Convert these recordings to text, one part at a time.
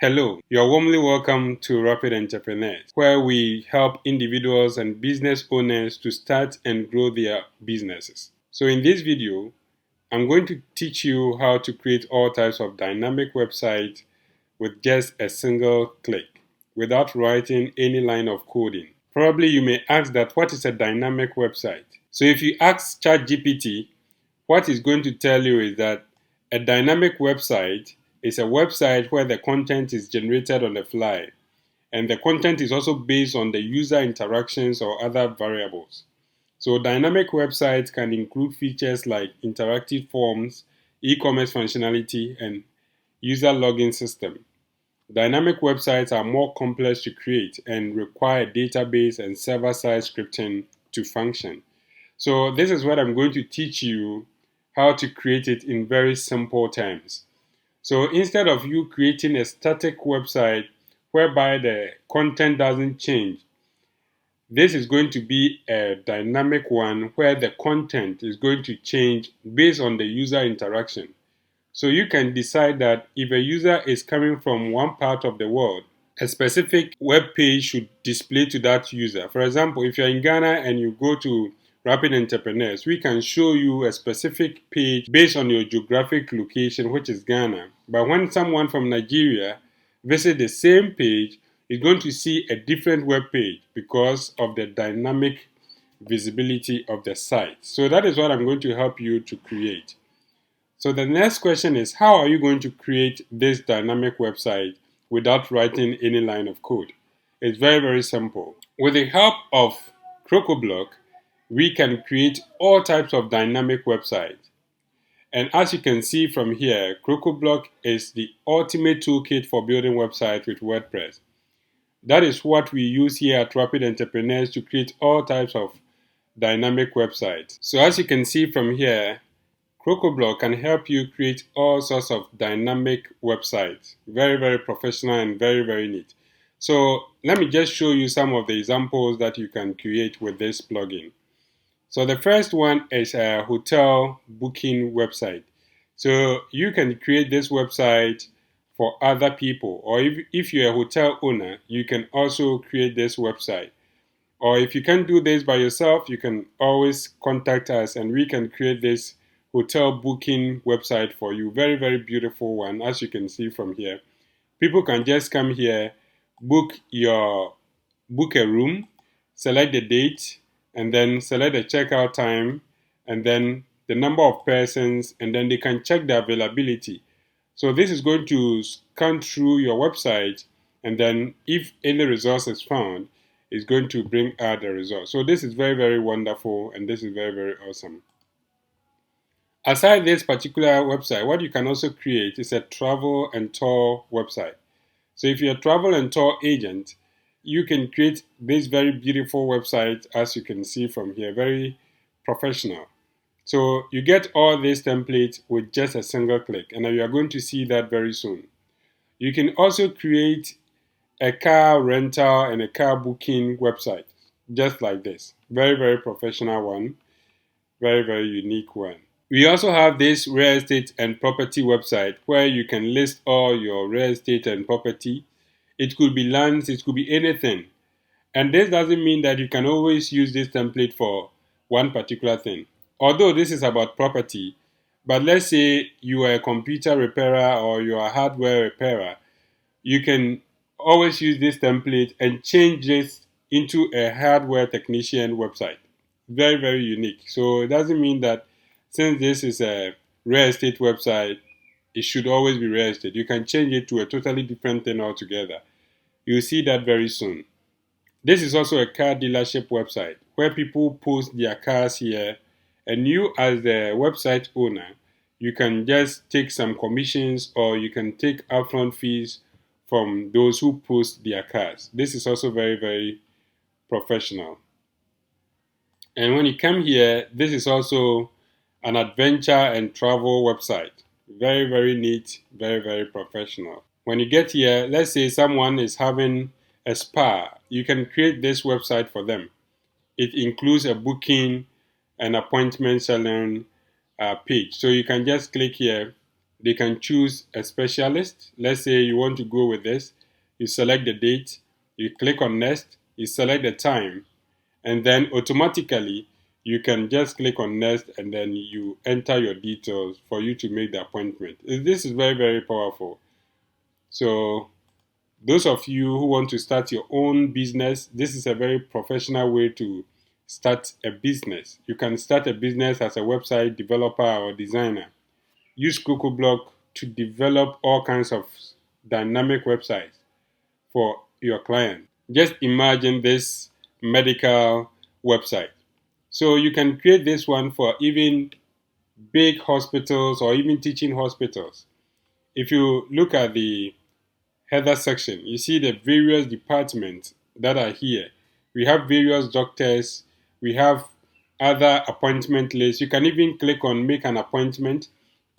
Hello, you are warmly welcome to Rapid Entrepreneurs, where we help individuals and business owners to start and grow their businesses. So in this video, I'm going to teach you how to create all types of dynamic websites with just a single click, without writing any line of coding. Probably you may ask that what is a dynamic website? So if you ask ChatGPT, what it's going to tell you is that a dynamic website is a website where the content is generated on the fly, and the content is also based on the user interactions or other variables. So dynamic websites can include features like interactive forms, e-commerce functionality, and user login system. Dynamic websites are more complex to create and require database and server-side scripting to function. So this is what I'm going to teach you how to create it in very simple terms. So instead of you creating a static website whereby the content doesn't change, this is going to be a dynamic one where the content is going to change based on the user interaction. So you can decide that if a user is coming from one part of the world, a specific web page should display to that user. For example, if you're in Ghana and you go to Rapid Entrepreneurs, we can show you a specific page based on your geographic location, which is Ghana. But when someone from Nigeria visits the same page, is going to see a different web page because of the dynamic visibility of the site. So that is what I'm going to help you to create. So the next question is, how are you going to create this dynamic website without writing any line of code? It's very, very simple. With the help of CrocoBlock, we can create all types of dynamic websites. And as you can see from here, CrocoBlock is the ultimate toolkit for building websites with WordPress. That is what we use here at Rapid Entrepreneurs to create all types of dynamic websites. So as you can see from here, CrocoBlock can help you create all sorts of dynamic websites. Very, very professional and very, very neat. So let me just show you some of the examples that you can create with this plugin. So the first one is a hotel booking website. So you can create this website for other people, or if you're a hotel owner, you can also create this website. Or if you can't do this by yourself, you can always contact us and we can create this hotel booking website for you. Very, very beautiful one, as you can see from here. People can just come here, book a room, select the date, and then select the checkout time, and then the number of persons, and then they can check the availability. So this is going to scan through your website, and then if any resource is found, it's going to bring out the result. So this is very, very wonderful, and this is very, very awesome. Aside this particular website, what you can also create is a travel and tour website. So if you're a travel and tour agent, you can create this very beautiful website, as you can see from here, very professional. So you get all these templates with just a single click, and you are going to see that very soon. You can also create a car rental and a car booking website, just like this. Very, very professional one, very, very unique one. We also have this real estate and property website where you can list all your real estate and property. It could be lands, it could be anything. And this doesn't mean that you can always use this template for one particular thing. Although this is about property, but let's say you are a computer repairer or you are a hardware repairer, you can always use this template and change this into a hardware technician website. Very, very unique. So it doesn't mean that since this is a real estate website, it should always be real estate. You can change it to a totally different thing altogether. You'll see that very soon. This is also a car dealership website where people post their cars here, and you as the website owner, you can just take some commissions or you can take upfront fees from those who post their cars. This is also very, very professional. And when you come here, this is also an adventure and travel website. Very, very neat, very, very professional. When you get here, let's say someone is having a spa, you can create this website for them. It includes a booking, an appointment salon page. So you can just click here. they can choose a specialist. Let's say you want to go with this. You select the date, you click on next, you select the time, and then automatically you can just click on next and then you enter your details for you to make the appointment. This is very, very powerful. So those of you who want to start your own business, this is a very professional way to start a business. You can start a business as a website developer or designer. Use CocoBlock to develop all kinds of dynamic websites for your client. Just imagine this medical website. So you can create this one for even big hospitals or even teaching hospitals. If you look at the header section, you see the various departments that are here. We have various doctors, we have other appointment lists. You can even click on make an appointment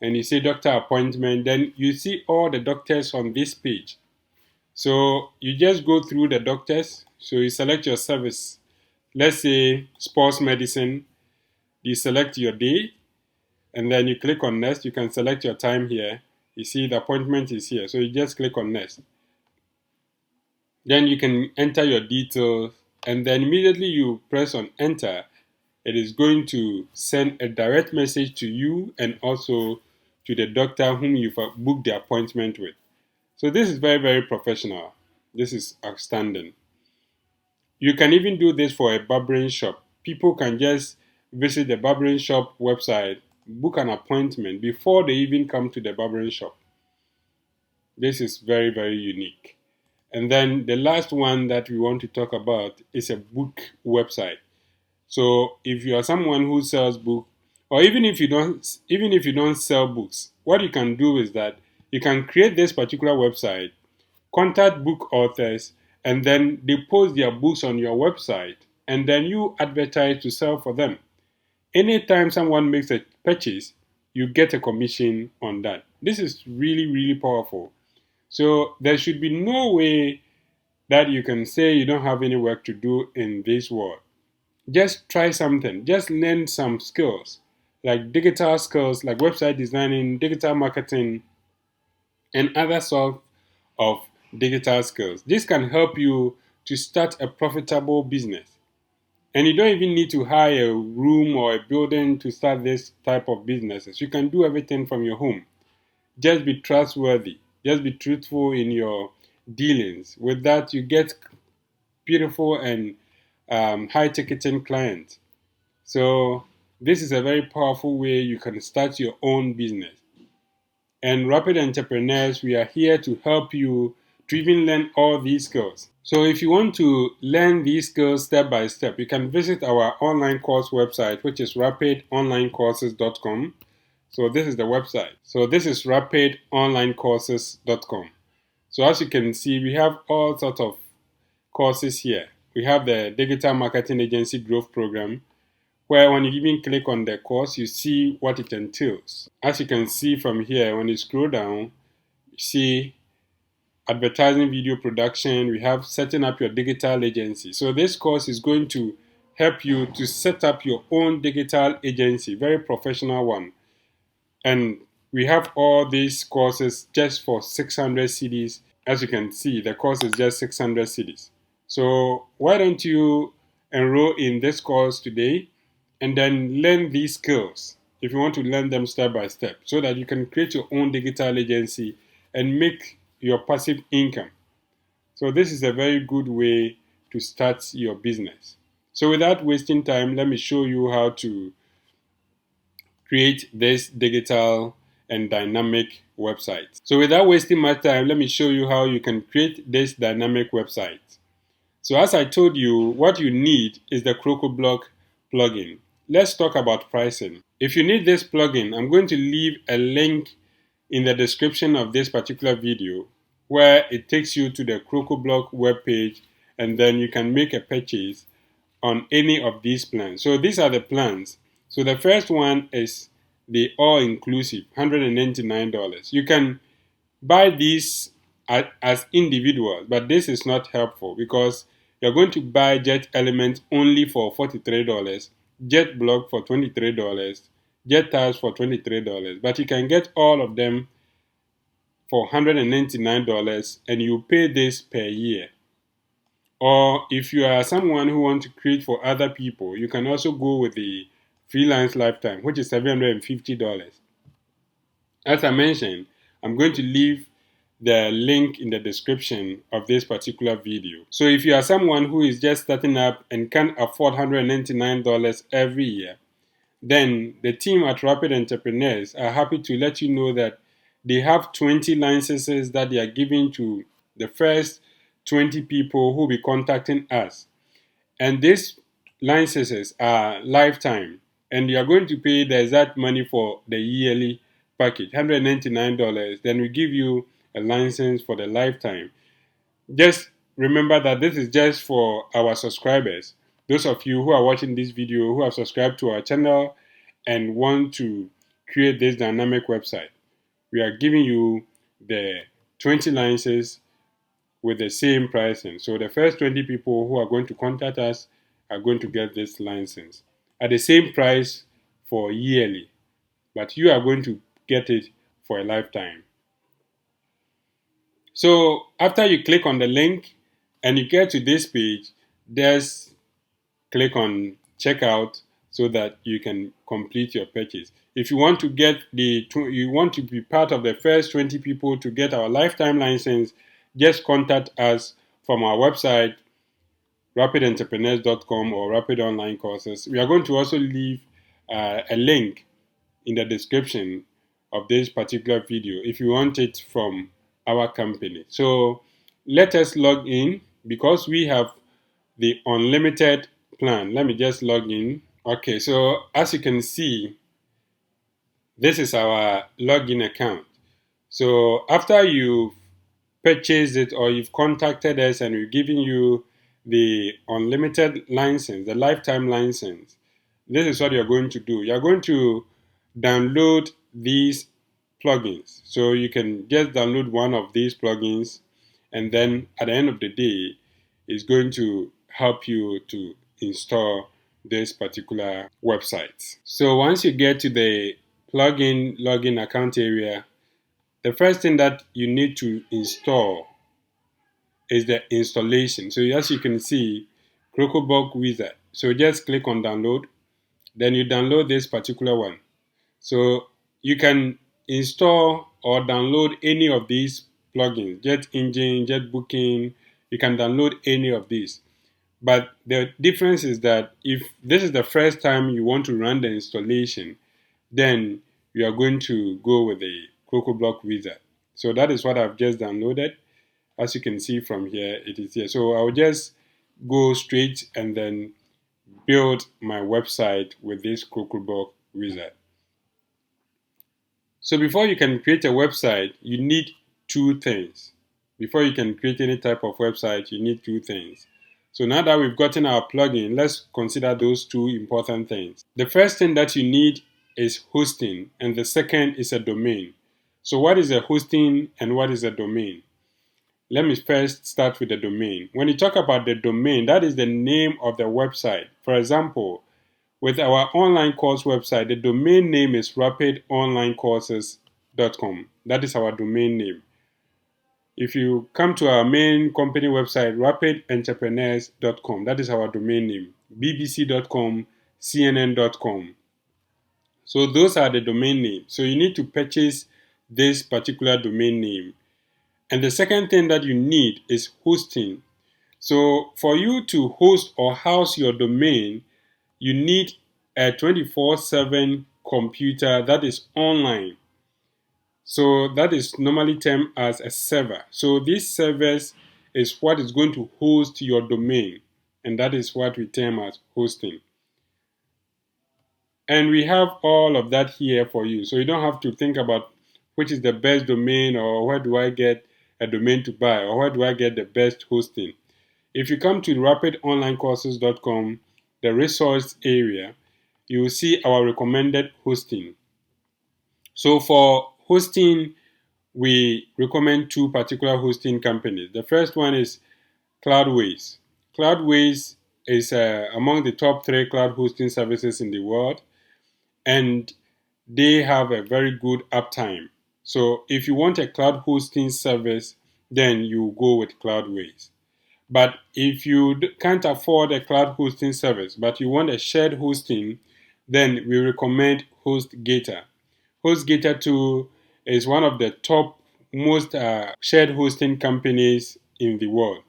and you say doctor appointment, then you see all the doctors on this page. So you just go through the doctors. So you select your service. Let's say sports medicine. You select your day and then you click on next. You can select your time here. You see the appointment is here. So you just click on next. Then you can enter your details and then immediately you press on enter. It is going to send a direct message to you and also to the doctor whom you've booked the appointment with. So this is very, very professional. This is outstanding. You can even do this for a barbering shop. People can just visit the barbering shop website, book an appointment before they even come to the barbering shop. This is very, very unique. And then the last one that we want to talk about is a book website. So if you are someone who sells books, or even if you don't sell books, what you can do is that you can create this particular website, contact book authors, and then they post their books on your website, and then you advertise to sell for them. Anytime someone makes a purchase, you get a commission on that. This is really, really powerful. So there should be no way that you can say you don't have any work to do in this world. Just try something. Just learn some skills, like digital skills, like website designing, digital marketing, and other sort of digital skills. This can help you to start a profitable business. And you don't even need to hire a room or a building to start this type of businesses. You can do everything from your home. Just be trustworthy. Just be truthful in your dealings. With that, you get beautiful and high ticketing clients. So this is a very powerful way you can start your own business. And Rapid Entrepreneurs, we are here to help you to even learn all these skills. So if you want to learn these skills step by step, you can visit our online course website, which is rapidonlinecourses.com. So this is the website. So this is rapidonlinecourses.com. So as you can see, we have all sorts of courses here. We have the Digital Marketing Agency Growth Program, where when you even click on the course, you see what it entails. As you can see from here, when you scroll down, you see advertising video production. We have setting up your digital agency. So this course is going to help you to set up your own digital agency, very professional one. And we have all these courses just for 600 CDs. As you can see, the course is just 600 CDs. So why don't you enroll in this course today and then learn these skills if you want to learn them step by step so that you can create your own digital agency and make your passive income. So this is a very good way to start your business. So without wasting time, let me show you how to create this digital and dynamic website. So without wasting my time, let me show you how you can create this dynamic website. So as I told you, what you need is the CrocoBlock plugin. Let's talk about pricing. If you need this plugin, I'm going to leave a link in the description of this particular video where it takes you to the CrocoBlock webpage and then you can make a purchase on any of these plans. So these are the plans. So the first one is the all-inclusive, $199. You can buy these as individuals, but this is not helpful because you're going to buy Jet Element only for $43, Jet Block for $23, Jet Tabs for $23, but you can get all of them for $199 and you pay this per year. Or if you are someone who wants to create for other people, you can also go with the freelance lifetime, which is $750. As I mentioned, I'm going to leave the link in the description of this particular video. So if you are someone who is just starting up and can't afford $199 every year, then the team at Rapid Entrepreneurs are happy to let you know that they have 20 licenses that they are giving to the first 20 people who will be contacting us. And these licenses are lifetime, and you are going to pay the exact money for the yearly package, $199. Then we give you a license for the lifetime. Just remember that this is just for our subscribers. Those of you who are watching this video who have subscribed to our channel and want to create this dynamic website, we are giving you the 20 licenses with the same pricing. So the first 20 people who are going to contact us are going to get this license at the same price for yearly, but you are going to get it for a lifetime. So after you click on the link and you get to this page, just click on checkout so that you can complete your purchase. If you want to you want to be part of the first 20 people to get our lifetime license, just contact us from our website rapidentrepreneurs.com or Rapid Online Courses. We are going to also leave a link in the description of this particular video if you want it from our company. So let us log in because we have the unlimited plan. Let me just log in. Okay, so as you can see, this is our login account. So after you've purchased it or you've contacted us and we've given you the unlimited license, the lifetime license, this is what you're going to do. You're going to download these plugins. So you can just download one of these plugins, and then at the end of the day, it's going to help you to install this particular website. So once you get to the plugin login account area, the first thing that you need to install is the installation. So as you can see, CrocoBlock Wizard. So just click on download. Then you download this particular one. So you can install or download any of these plugins, Jet Engine, Jet Booking. You can download any of these. But the difference is that if this is the first time you want to run the installation, then you are going to go with the CrocoBlock Wizard. So that is what I've just downloaded. As you can see from here, it is here. So I'll just go straight and then build my website with this CrocoBlock Wizard. So before you can create a website, you need two things. Before you can create any type of website, you need two things. So now that we've gotten our plugin, let's consider those two important things. The first thing that you need is hosting, and the second is a domain. So what is a hosting and what is a domain? Let me first start with the domain. When you talk about the domain, that is the name of the website. For example, with our online course website, the domain name is rapidonlinecourses.com. That is our domain name. If you come to our main company website, rapidentrepreneurs.com, that is our domain name. bbc.com, cnn.com. So those are the domain names. So you need to purchase this particular domain name. And the second thing that you need is hosting. So for you to host or house your domain, you need a 24/7 computer that is online. So that is normally termed as a server. So this service is what is going to host your domain, and that is what we term as hosting. And we have all of that here for you. So you don't have to think about which is the best domain or where do I get a domain to buy or where do I get the best hosting. If you come to rapidonlinecourses.com, the resource area, you will see our recommended hosting. So for hosting, we recommend two particular hosting companies. The first one is Cloudways. Cloudways is among the top 3 cloud hosting services in the world, and they have a very good uptime. So if you want a cloud hosting service, then you go with Cloudways. But if you can't afford a cloud hosting service, but you want a shared hosting, then we recommend HostGator. HostGator too is one of the top most shared hosting companies in the world.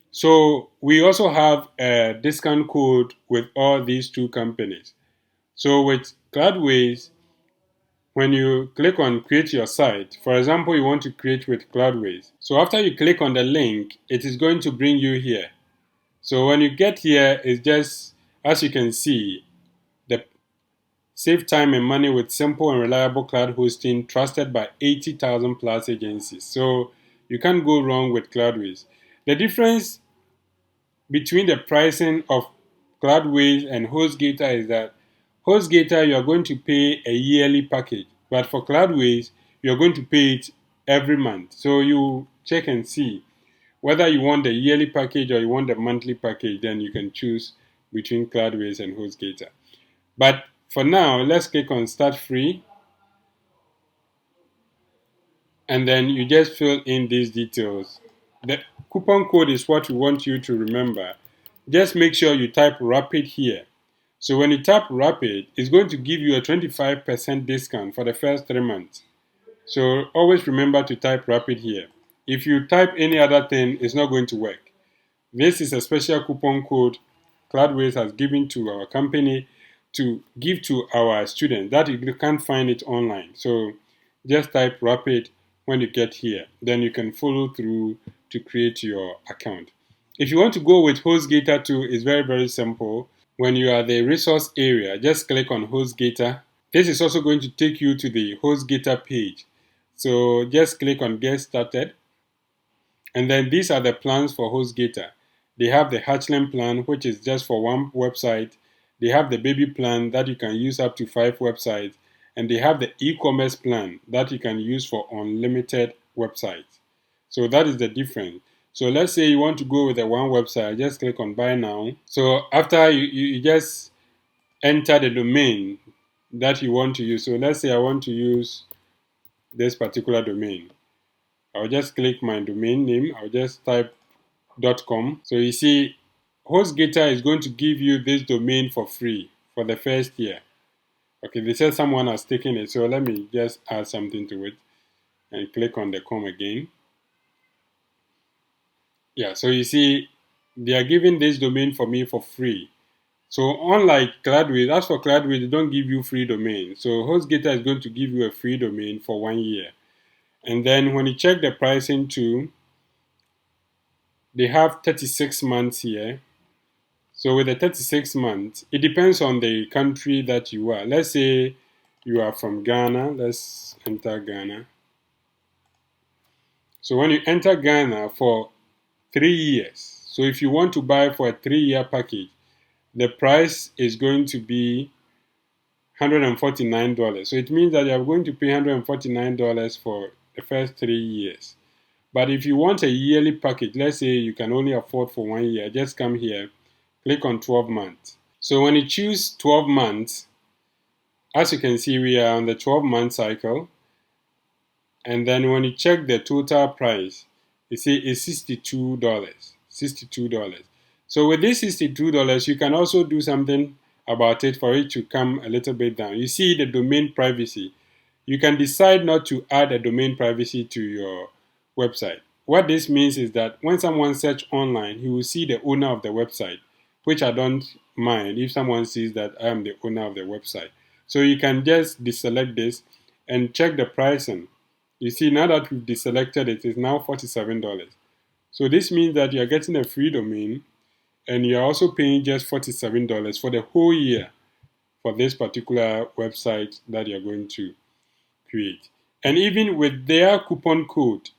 So we also have a discount code with all these two companies. So with Cloudways, when you click on create your site, for example, you want to create with Cloudways. So after you click on the link, it is going to bring you here. So when you get here, it's just, as you can see, the save time and money with simple and reliable cloud hosting trusted by 80,000 plus agencies. So you can't go wrong with Cloudways. The difference between the pricing of Cloudways and HostGator is that HostGator you are going to pay a yearly package, but for Cloudways you are going to pay it every month. So you check and see whether you want the yearly package or you want the monthly package. Then you can choose between Cloudways and HostGator. But for now, let's click on Start Free, and then you just fill in these details. The coupon code is what we want you to remember. Just make sure you type RAPID here. So when you tap RAPID, it's going to give you a 25% discount for the first 3 months. So always remember to type RAPID here. If you type any other thing, it's not going to work. This is a special coupon code Cloudways has given to our company to give to our students that you can't find it online. So just type RAPID when you get here. Then you can follow through to create your account. If you want to go with HostGator too, it's very, very simple. When you are at the resource area, just click on HostGator. This is also going to take you to the HostGator page. So just click on Get Started. And then these are the plans for HostGator. They have the Hatchling plan, which is just for one website. They have the baby plan that you can use up to 5 websites. And they have the e-commerce plan that you can use for unlimited websites. So that is the difference. So let's say you want to go with a one website, just click on buy now. So after you just enter the domain that you want to use. So let's say I want to use this particular domain. I'll just click my domain name. I'll just type .com. So you see, HostGator is going to give you this domain for free for the first year. Okay, they said someone has taken it. So let me just add something to it and click on the com again. Yeah, so you see, they are giving this domain for me for free. So unlike Cloudways, as for Cloudways, they don't give you free domain. So HostGator is going to give you a free domain for 1 year. And then when you check the pricing too, they have 36 months here. So with the 36 months, it depends on the country that you are. Let's say you are from Ghana. Let's enter Ghana. So when you enter Ghana for 3 years, so if you want to buy for a 3-year package, the price is going to be $149. So it means that you are going to pay $149 for the first 3 years. But if you want a yearly package, let's say you can only afford for 1 year, just come here, click on 12 months. So when you choose 12 months, as you can see, we are on the 12-month cycle. And then when you check the total price, you see it's $62. $62. So with this $62, you can also do something about it for it to come a little bit down. You see the domain privacy. You can decide not to add a domain privacy to your website. What this means is that when someone searches online, he will see the owner of the website, which I don't mind if someone sees that I am the owner of the website. So you can just deselect this and check the pricing. You see, now that we've deselected it, it's now $47. So this means that you're getting a free domain and you're also paying just $47 for the whole year for this particular website that you're going to create. And even with their coupon code,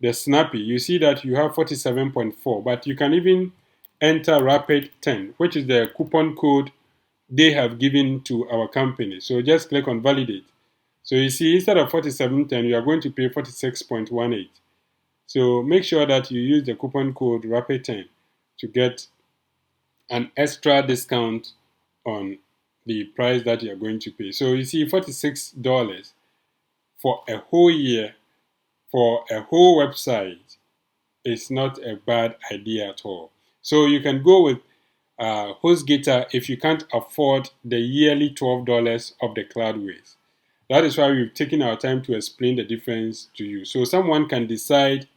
the Snappy, you see that you have 47.4, but you can even enter Rapid 10, which is the coupon code they have given to our company. So just click on validate. So you see, instead of 47.10, you are going to pay 46.18. So make sure that you use the coupon code Rapid10 to get an extra discount on the price that you are going to pay. So you see $46 for a whole year, for a whole website, is not a bad idea at all. So you can go with HostGator if you can't afford the yearly $12 of the Cloudways. That is why we've taken our time to explain the difference to you. So someone can decide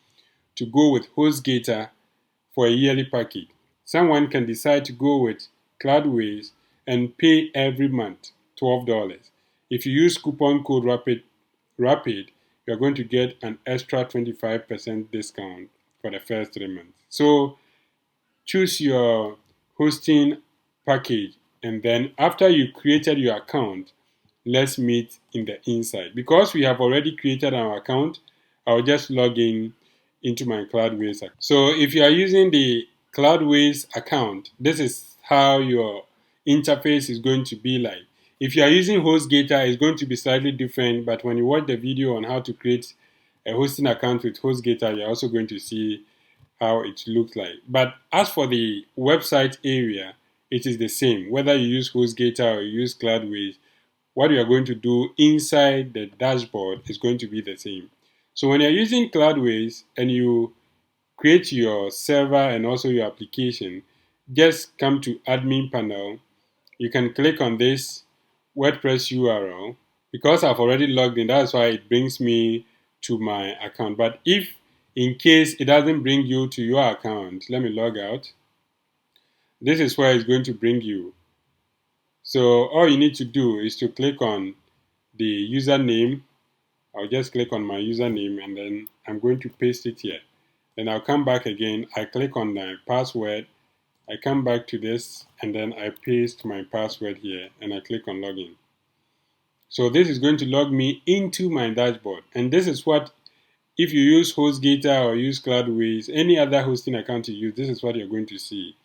to go with HostGator for a yearly package. Someone can decide to go with Cloudways and pay every month $12. If you use coupon code RAPID, you're going to get an extra 25% discount for the first 3 months. So choose your hosting package, and then after you created your account, let's meet in the inside. Because we have already created our account, I'll just log in into my Cloudways account. So if you are using the Cloudways account, this is how your interface is going to be like. If you are using HostGator, it's going to be slightly different, but when you watch the video on how to create a hosting account with HostGator, you're also going to see how it looks like. But as for the website area, it is the same. Whether you use HostGator or you use Cloudways, what you are going to do inside the dashboard is going to be the same. So when you're using Cloudways and you create your server and also your application, just come to admin panel. You can click on this WordPress URL. Because I've already logged in, that's why it brings me to my account. But if in case it doesn't bring you to your account, let me log out. This is where it's going to bring you. So all you need to do is to click on the username. I'll just click on my username and then I'm going to paste it here. Then I'll come back again. I click on my password. I come back to this and then I paste my password here and I click on login. So this is going to log me into my dashboard. And this is what, if you use HostGator or use Cloudways, any other hosting account you use, this is what you're going to see.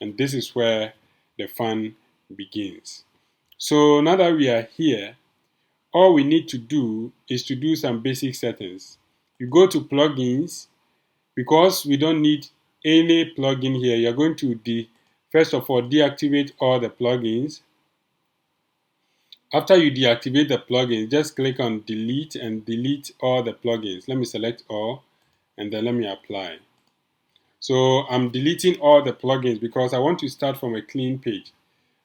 And this is where the fun begins. So now that we are here, all we need to do is to do some basic settings. You go to plugins. Because we don't need any plugin here, you're going to first of all deactivate all the plugins. After you deactivate the plugins, just click on delete and delete all the plugins. Let me select all and then let me apply. So I'm deleting all the plugins because I want to start from a clean page.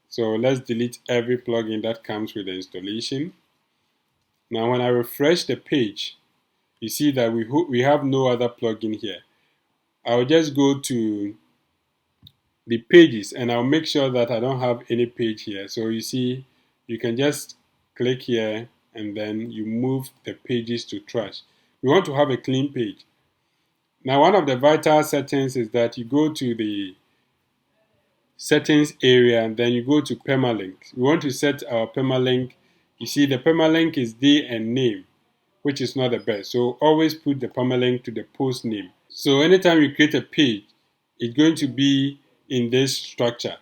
So let's delete every plugin that comes with the installation. Now when I refresh the page, you see that we have no other plugin here. I'll just go to the pages and I'll make sure that I don't have any page here. So you see, you can just click here and then you move the pages to trash. We want to have a clean page. Now one of the vital settings is that you go to the settings area and then you go to permalink. We want to set our permalink. You see the permalink is day and name, which is not the best. So always put the permalink to the post name. So anytime you create a page, it's going to be in this structure,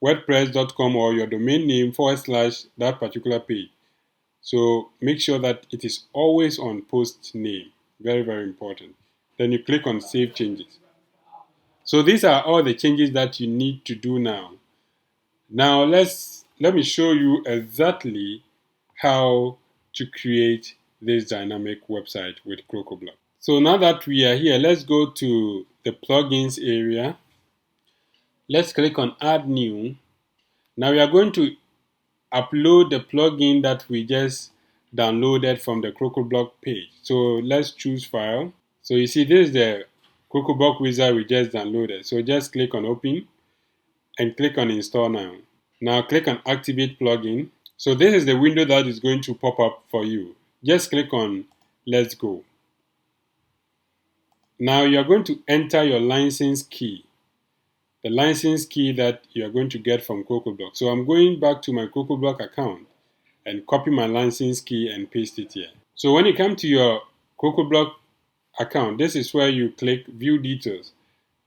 wordpress.com or your domain name / that particular page. So make sure that it is always on post name. Very, very important. Then you click on Save Changes. So these are all the changes that you need to do now. Now let me show you exactly how to create this dynamic website with CrocoBlock. So now that we are here, let's go to the plugins area. Let's click on Add New. Now we are going to upload the plugin that we just downloaded from the CrocoBlock page. So let's choose File. So you see this is the CrocoBlock wizard we just downloaded. So just click on Open and click on Install Now. Now click on Activate Plugin. So this is the window that is going to pop up for you. Just click on Let's Go. Now you are going to enter your license key, the license key that you are going to get from CrocoBlock. So I'm going back to my CrocoBlock account and copy my license key and paste it here. So when you come to your CrocoBlock account, this is where you click View Details.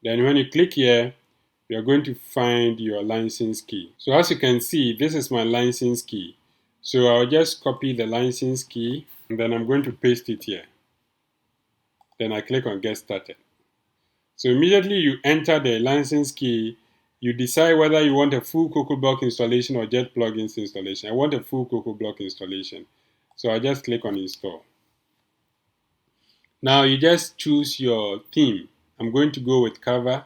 Then when you click here, you are going to find your license key. So as you can see, this is my license key. So I'll just copy the license key and then I'm going to paste it here. Then I click on Get Started. So immediately you enter the license key, you decide whether you want a full CrocoBlock installation or just plugins installation. I want a full CrocoBlock installation. So I just click on install. Now you just choose your theme. I'm going to go with Canva,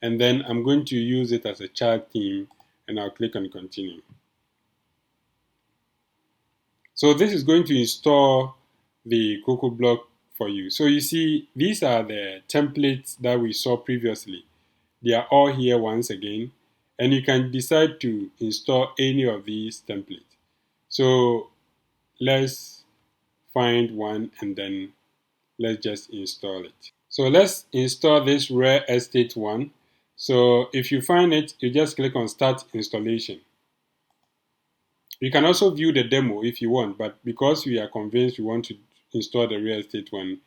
and then I'm going to use it as a child theme, and I'll click on continue. So this is going to install the Cocoa block for you. So you see, these are the templates that we saw previously. They are all here once again, and you can decide to install any of these templates. So let's find one and then let's just install it. So let's install this real estate one. So if you find it, you just click on start installation. You can also view the demo if you want, but because we are convinced we want to install the real estate one,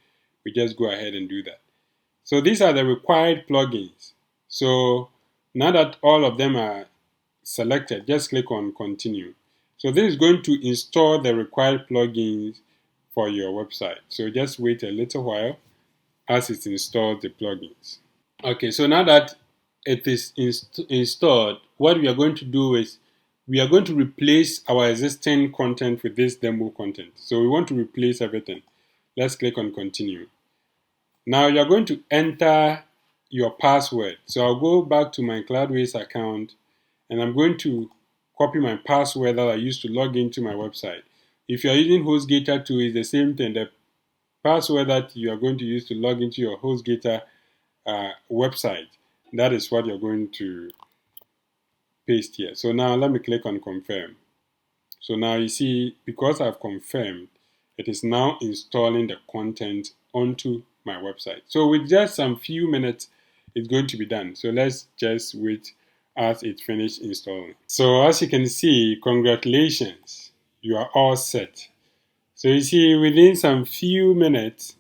we just go ahead and do that. So these are the required plugins. So now that all of them are selected, just click on continue. So this is going to install the required plugins for your website. So just wait a little while as it installs the plugins. Okay, so now that it is installed, what we are going to do is we are going to replace our existing content with this demo content. So we want to replace everything. Let's click on continue. Now you're going to enter your password. So I'll go back to my Cloudways account and I'm going to copy my password that I used to log into my website. If you're using HostGator too, it's the same thing. The password that you are going to use to log into your HostGator website, that is what you're going to paste here. So now let me click on confirm. So now you see, because I've confirmed, it is now installing the content onto my website. So with just some few minutes, it's going to be done. So let's just wait as it finishes installing. So as you can see, congratulations, you are all set. So you see, within some few minutes,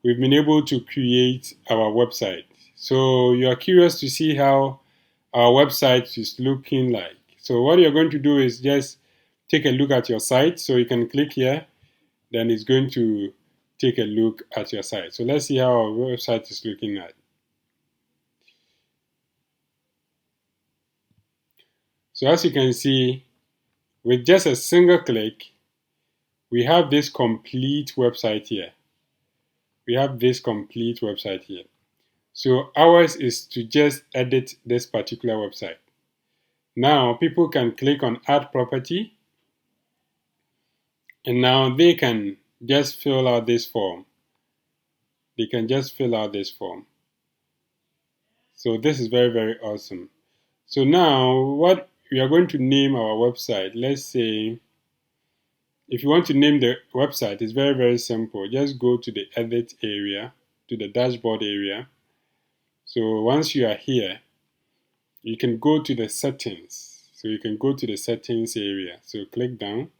we've been able to create our website. So you are curious to see how our website is looking like. So what you're going to do is just take a look at your site. So you can click here, then it's going to take a look at your site. So let's see how our website is looking at. So as you can see, with just a single click, we have this complete website here. We have this complete website here. So ours is to just edit this particular website. Now people can click on add property, and now they can just fill out this form. They can just fill out this form. So this is very, very awesome. So now what we are going to name our website, let's say, if you want to name the website, it's very, very simple. Just go to the edit area, to the dashboard area. So once you are here, you can go to the settings. So you can go to the settings area. So click down,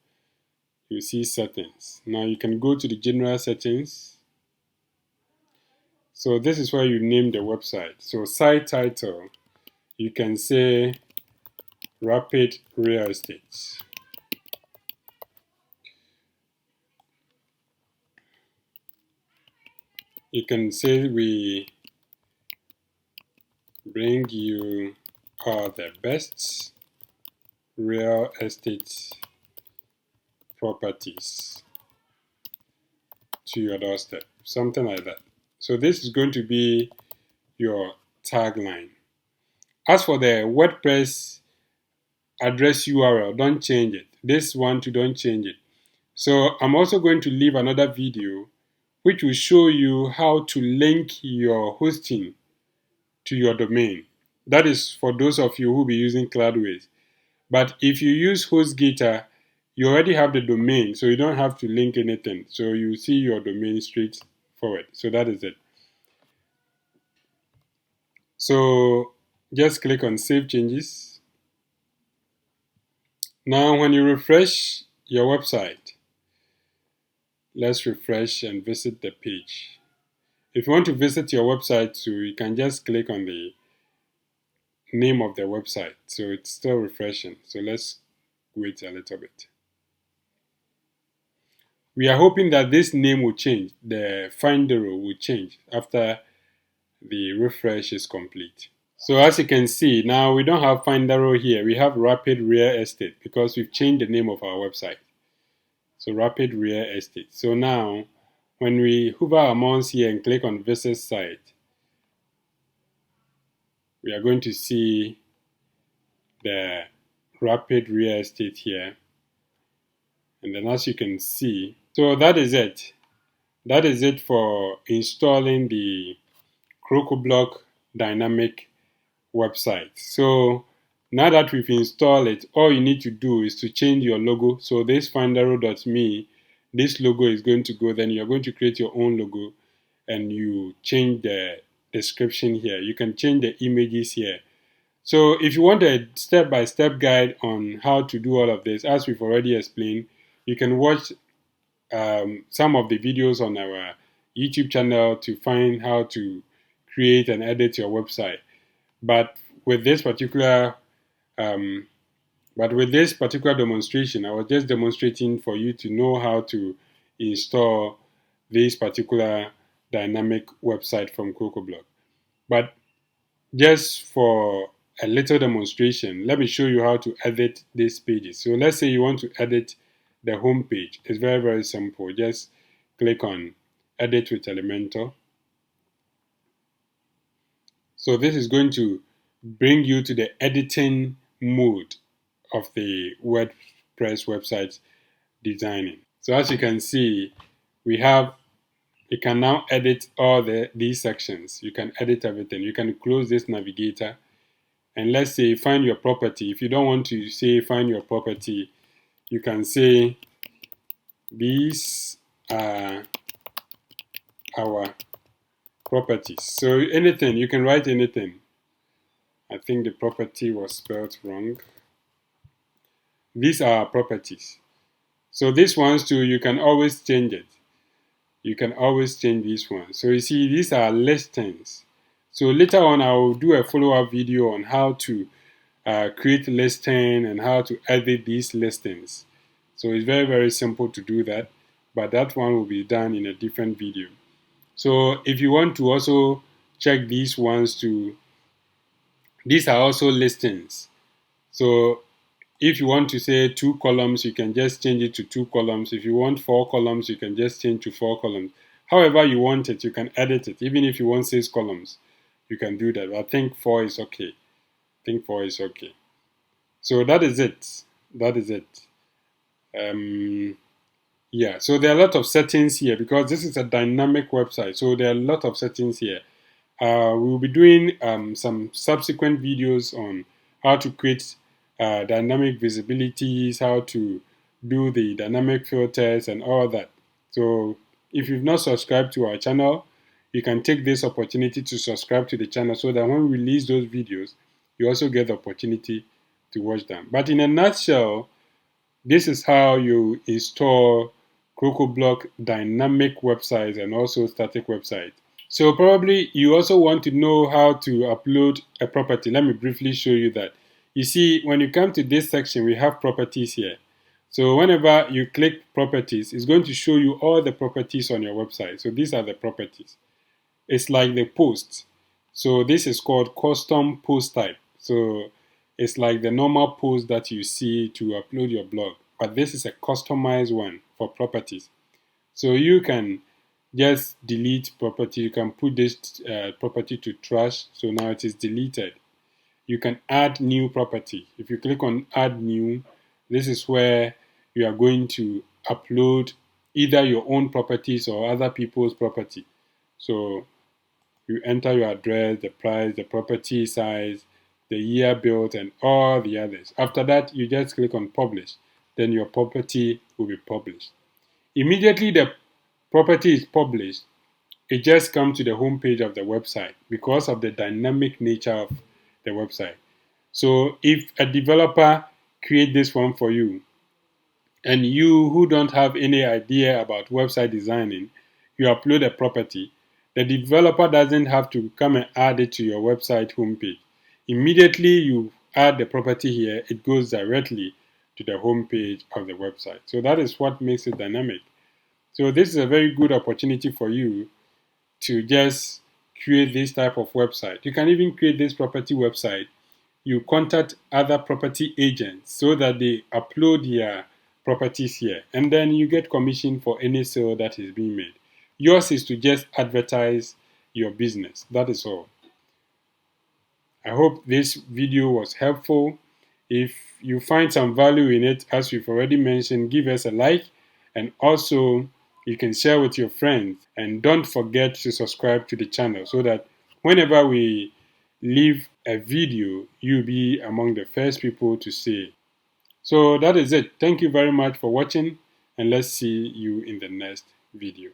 you see settings. Now you can go to the general settings. So this is where you name the website. So site title, you can say Rapid Real Estate. You can say we bring you all the best real estate properties to your doorstep, something like that. So this is going to be your tagline. As for the WordPress address URL, don't change it. This one too, don't change it. So I'm also going to leave another video which will show you how to link your hosting to your domain. That is for those of you who will be using Cloudways. But if you use HostGator, you already have the domain, so you don't have to link anything. So you see your domain straight forward. So that is it. So just click on Save Changes. Now when you refresh your website, let's refresh and visit the page. If you want to visit your website too, you can just click on the name of the website. So it's still refreshing. So let's wait a little bit. We are hoping that this name will change. The finder will change after the refresh is complete. So as you can see, now we don't have finder here. We have Rapid Real Estate because we've changed the name of our website. So Rapid Real Estate. So now, when we hover our mouse here and click on Visit Site, we are going to see the Rapid Real Estate here. And then as you can see, so that is it. That is it for installing the CrocoBlock dynamic website. So now that we've installed it, all you need to do is to change your logo. So this findaro.me, this logo is going to go, then you're going to create your own logo and you change the description here. You can change the images here. So if you want a step-by-step guide on how to do all of this, as we've already explained, you can watch some of the videos on our YouTube channel to find how to create and edit your website. But with this particular demonstration, I was just demonstrating for you to know how to install this particular dynamic website from CrocoBlock. But just for a little demonstration, let me show you how to edit these pages. So let's say you want to edit the home page. It's very, very simple. Just click on Edit with Elementor. So this is going to bring you to the editing mode of the WordPress website designing. So as you can see, you can now edit all these sections. You can edit everything. You can close this navigator and let's say find your property. If you don't want to say find your property, you can say these are our properties. So anything, you can write anything. I think the property was spelled wrong. These are our properties. So these ones too, you can always change it. You can always change these ones. So you see, these are listings. So later on, I will do a follow-up video on how to create listing and how to edit these listings. So it's very, very simple to do that, but that one will be done in a different video. So if you want to also check these ones too, these are also listings. So if you want to say 2 columns, you can just change it to 2 columns. If you want 4 columns, you can just change to 4 columns. However you want it, you can edit it. Even if you want 6 columns, you can do that. But I think 4 is okay. So that is it. Yeah, so there are a lot of settings here because this is a dynamic website. So there are a lot of settings here. We'll be doing some subsequent videos on how to create dynamic visibilities, how to do the dynamic filters and all that. So if you've not subscribed to our channel, you can take this opportunity to subscribe to the channel so that when we release those videos, you also get the opportunity to watch them. But in a nutshell, this is how you install CrocoBlock dynamic websites and also static websites. So probably you also want to know how to upload a property. Let me briefly show you that. You see, when you come to this section, we have properties here. So whenever you click properties, it's going to show you all the properties on your website. So these are the properties. It's like the posts. So this is called custom post type. So it's like the normal post that you see to upload your blog. But this is a customized one for properties. So you can just delete property. You can put this property to trash. So now it is deleted. You can add new property. If you click on add new, this is where you are going to upload either your own properties or other people's property. So you enter your address, the price, the property size, the year built, and all the others. After that, you just click on publish. Then your property will be published. Immediately the property is published, it just comes to the home page of the website because of the dynamic nature of the website. So if a developer creates this one for you, and you who don't have any idea about website designing, you upload a property, the developer doesn't have to come and add it to your website homepage. Immediately you add the property here, it goes directly to the homepage of the website. So that is what makes it dynamic. So this is a very good opportunity for you to just create this type of website. You can even create this property website. You contact other property agents so that they upload their properties here, and then you get commission for any sale that is being made. Yours is to just advertise your business. That is all. I hope this video was helpful. If you find some value in it, as we've already mentioned, give us a like, and also you can share with your friends. And don't forget to subscribe to the channel so that whenever we leave a video, you'll be among the first people to see it. So that is it. Thank you very much for watching, and let's see you in the next video.